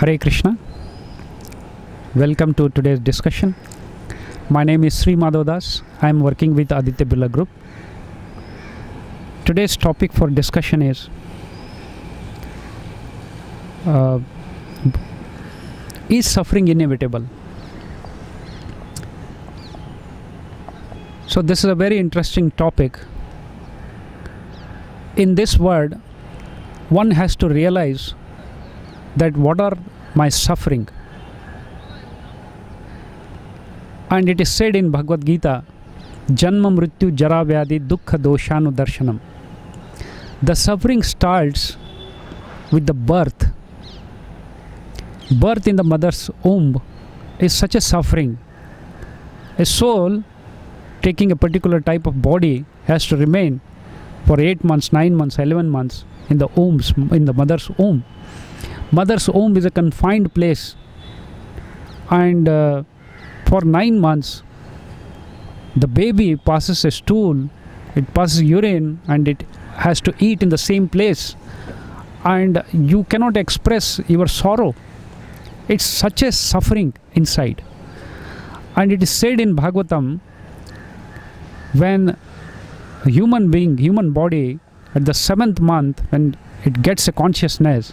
Hare Krishna. Welcome to today's discussion. My name is Shree Madhav. I am working with Aditya Birla Group. Today's topic for discussion is suffering inevitable? So this is a very interesting topic. In this world, one has to realize that what are my suffering. And it is said in Bhagavad Gita, Janma Mrityu Jara Vyadhi Dukkha Doshanu Darshanam. The suffering starts with the birth. Birth in the mother's womb is such a suffering. A soul taking a particular type of body has to remain for 8 months, 9 months, 11 months in the mother's womb. Mother's womb is a confined place, and for 9 months the baby passes a stool, it passes urine, and it has to eat in the same place, and you cannot express your sorrow. It's such a suffering inside. And it is said in Bhagavatam, when a human body at the 7th month, when it gets a consciousness,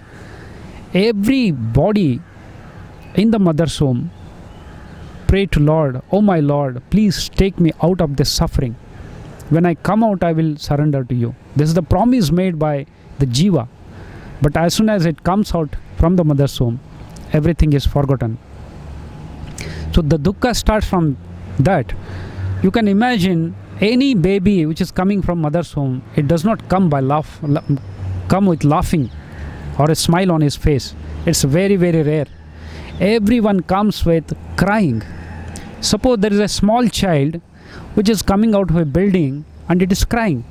every body in the mother's womb pray to Lord, oh my Lord, please take me out of this suffering. When I come out, I will surrender to you. This is the promise made by the jiva. But as soon as it comes out from the mother's womb, everything is forgotten. So the dukkha starts from that. You can imagine any baby which is coming from mother's womb, it does not come with laughing or a smile on his face. It's very, very rare. Everyone comes with crying. Suppose there is a small child which is coming out of a building and it is crying.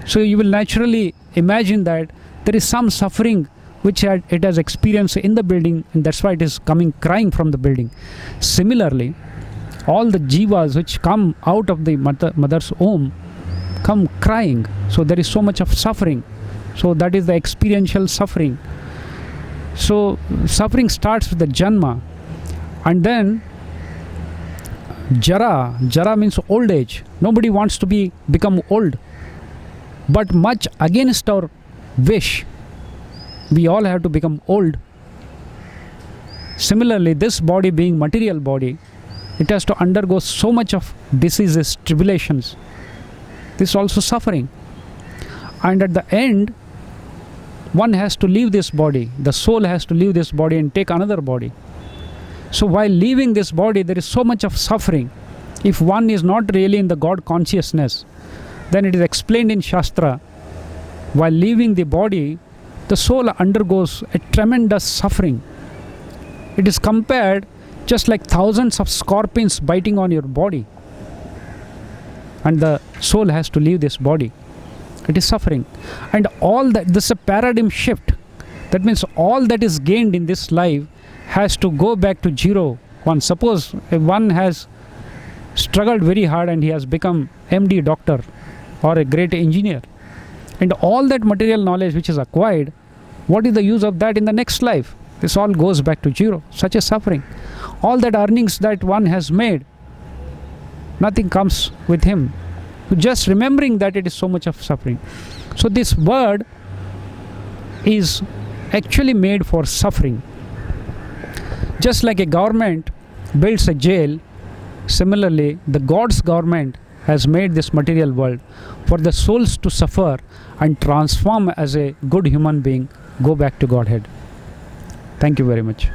So you will naturally imagine that there is some suffering which it has experienced in the building, and that's why it is coming crying from the building. Similarly, all the jivas which come out of the mother's womb come crying. So there is so much of suffering. So that is the experiential suffering. So suffering starts with the janma, and then jara. Jara means old age. Nobody wants to become old, but much against our wish, we all have to become old. Similarly, this body being material body, it has to undergo so much of diseases, tribulations. This is also suffering. And at the end, one has to leave this body. The soul has to leave this body and take another body. So while leaving this body, there is so much of suffering. If one is not really in the God consciousness, then it is explained in Shastra, while leaving the body, the soul undergoes a tremendous suffering. It is compared just like thousands of scorpions biting on your body, and the soul has to leave this body. It is suffering. And all that, this is a paradigm shift. That means all that is gained in this life has to go back to 0, 1. Suppose if one has struggled very hard and he has become MD doctor or a great engineer, and all that material knowledge which is acquired, what is the use of that in the next life? This all goes back to 0. Such a suffering. All that earnings that one has made, nothing comes with him. Just remembering that it is so much of suffering. So this word is actually made for suffering. Just like a government builds a jail, similarly the God's government has made this material world for the souls to suffer and transform as a good human being, go back to Godhead. Thank you very much.